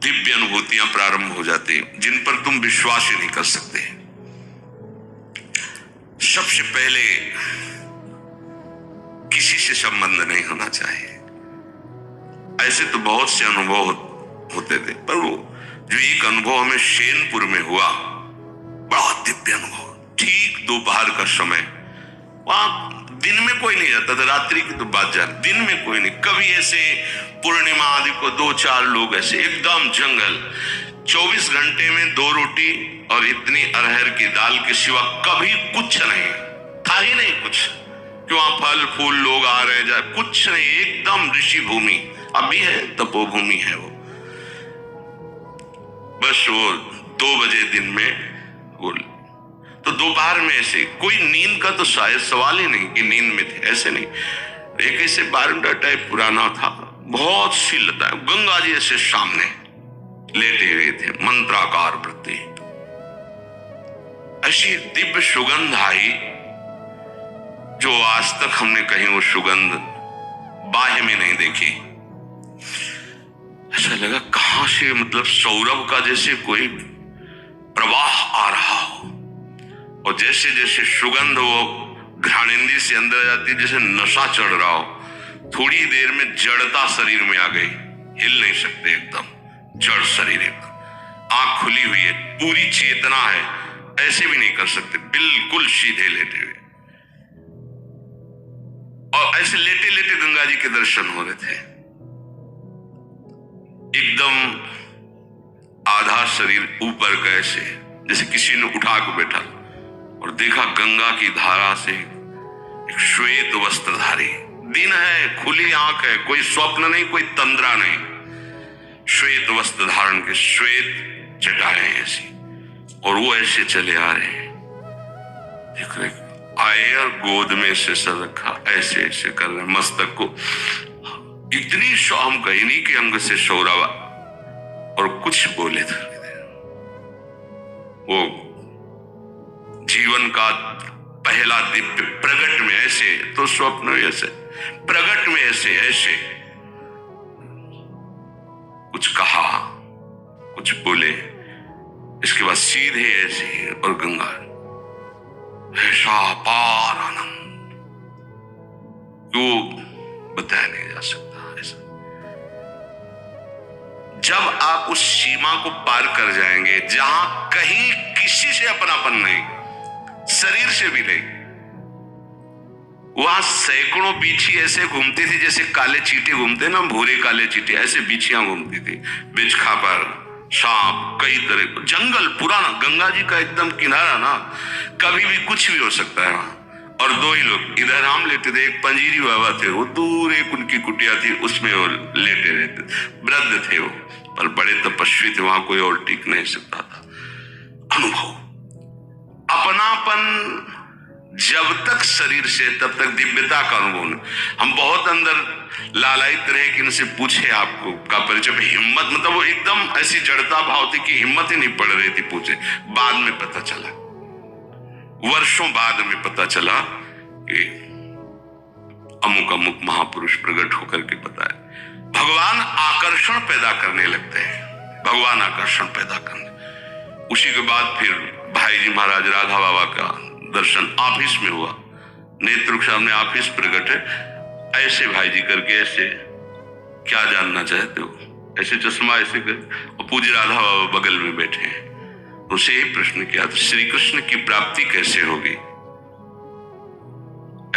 दिव्य अनुभूतियां प्रारंभ हो जाती हैं जिन पर तुम विश्वास ही नहीं कर सकते। सबसे पहले किसी से संबंध नहीं होना चाहिए। ऐसे तो बहुत से अनुभव होते थे, पर वो जो एक अनुभव हमें शेनपुर में हुआ, बड़ा दिव्य अनुभव। ठीक दोपहर का समय, वहां दिन में कोई नहीं जाता था, रात्रि की तो बात जा, दिन में कोई नहीं। कभी ऐसे पूर्णिमा आदि को 2-4 लोग ऐसे, एकदम जंगल, 24 घंटे में 2 रोटी और इतनी अरहर की दाल के सिवा कभी कुछ नहीं था ही नहीं कुछ, कि वहां फल फूल लोग आ रहे जा, कुछ नहीं, एकदम ऋषि भूमि। अभी है, तपोभूमि है वो। बस वो 2 बजे दिन में बोल, तो दोपहर में ऐसे कोई नींद का तो शायद सवाल ही नहीं कि नींद में थे, ऐसे नहीं। एक ऐसे बारंडा टाइप पुराना था, बहुत सी लता, गंगा जी ऐसे सामने लेटे हुए थे, मंत्राकार वृत्ति। ऐसी दिव्य सुगंध आई जो आज तक हमने कहीं वो सुगंध बाह्य में नहीं देखी। ऐसा लगा कहां से, मतलब सौरभ का जैसे कोई प्रवाह आ रहा हो, और जैसे जैसे सुगंध वो घ्राणेंद्रिय से अंदर जाती, जैसे नशा चढ़ रहा हो। थोड़ी देर में जड़ता शरीर में आ गई, हिल नहीं सकते, एकदम जड़ शरीर, एकदम आंख खुली हुई है, पूरी चेतना है, ऐसे भी नहीं कर सकते, बिल्कुल सीधे लेटे हुए। और ऐसे लेटे लेटे गंगा जी के दर्शन हो रहे थे। एकदम आधा शरीर ऊपर का, ऐसे जैसे किसी ने उठा के बैठा, और देखा गंगा की धारा से एक श्वेत वस्त्रधारी, दिन है, खुली आंख है, कोई स्वप्न नहीं, कोई तंद्रा नहीं, श्वेत वस्त्र धारण के, श्वेत जटाएं ऐसी, और वो ऐसे चले आ रहे हैं। देख रहे आए और गोद में से सर रखा, ऐसे ऐसे कर रहे, मस्तक को इतनी हम कही नहीं कि अंग से सौरवा, और कुछ बोले थे। वो जीवन का पहला दिव्य प्रगट में ऐसे, तो स्वप्न में ऐसे, प्रगट में ऐसे ऐसे कुछ कहा, कुछ बोले, इसके बाद सीधे ऐसे, और गंगा, ऐसा अपार आनंद जो बताया नहीं जा सकता। ऐसा जब आप उस सीमा को पार कर जाएंगे जहां कहीं किसी से अपनापन नहीं, शरीर से भी नहीं, वहां सैकड़ों बीछी ऐसे घूमती थी जैसे काले चींटे घूमते ना, भूरे काले चींटे, ऐसे बीछियां घूमती थी, बिचखा पर सांप, कई तरह, जंगल पुराना, गंगा जी का एकदम किनारा ना, कभी भी कुछ भी हो सकता है वहां। और 2 ही लोग, इधर हम लेटे थे, एक पंजीरी बाबा थे, वो दूर एक उनकी कुटिया थी, उसमें वो लेटे रहते, वृद्ध थे वो, पर बड़े तपस्वी थे, वहां कोई और टिक नहीं सकता था। अनुभव, अपनापन जब तक शरीर से, तब तक दिव्यता का अनुभव नहीं। हम बहुत अंदर लालायित रहे कि इनसे पूछे आपको का परिचय, हिम्मत, मतलब वो एकदम ऐसी जड़ता भाव थी कि हिम्मत ही नहीं पड़ रही थी पूछे। बाद में पता चला, वर्षों बाद में पता चला कि अमुक अमुक महापुरुष प्रकट होकर के बताए। भगवान आकर्षण पैदा करने लगते हैं, भगवान आकर्षण पैदा करने। उसी के बाद फिर भाई जी महाराज राधा बाबा का दर्शन ऑफिस में हुआ, नेत्र के सामने ऑफिस प्रकट है, ऐसे भाई जी करके, ऐसे क्या जानना चाहते हो, ऐसे चश्मा ऐसे कर, और पूज्य राधा बाबा बगल में बैठे हैं। उसे ही प्रश्न किया, तो श्री कृष्ण की प्राप्ति कैसे होगी,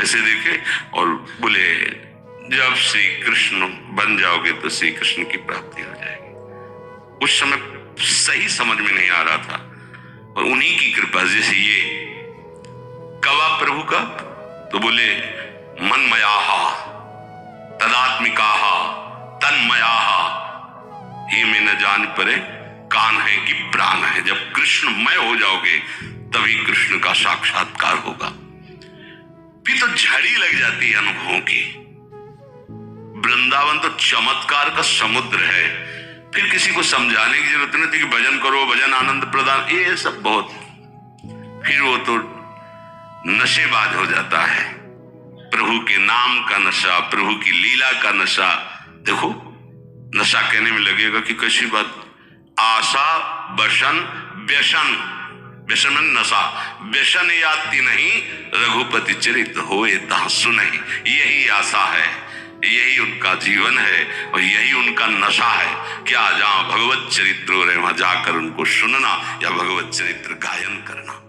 ऐसे देखे और बोले जब श्री कृष्ण बन जाओगे तो श्री कृष्ण की प्राप्ति हो जाएगी। उस समय सही समझ में नहीं आ रहा था, और उन्हीं की कृपा, जैसे ये कवा प्रभु का, तो बोले मनमयाहा तदात्मिकाहा तन्मयाहा ही में न जान परे कान है कि प्राण है। जब कृष्णमय हो जाओगे तभी कृष्ण का साक्षात्कार होगा। फिर तो झड़ी लग जाती है अनुभवों की। वृंदावन तो चमत्कार का समुद्र है, फिर किसी को समझाने की जरूरत नहीं थी कि भजन करो, भजन आनंद प्रदान, ये सब बहुत, फिर वो तो नशेबाज हो जाता है। प्रभु के नाम का नशा, प्रभु की लीला का नशा। देखो नशा कहने में लगेगा कि कैसी बात, आशा बसन व्यसन, व्यसन में नशा, व्यसन याति नहीं रघुपति चरित्र होए तहाँ सुनहि। यही आशा है, यही उनका जीवन है और यही उनका नशा है। क्या जहां भगवत चरित्र हो रहे वहां जाकर उनको सुनना या भगवत चरित्र गायन करना।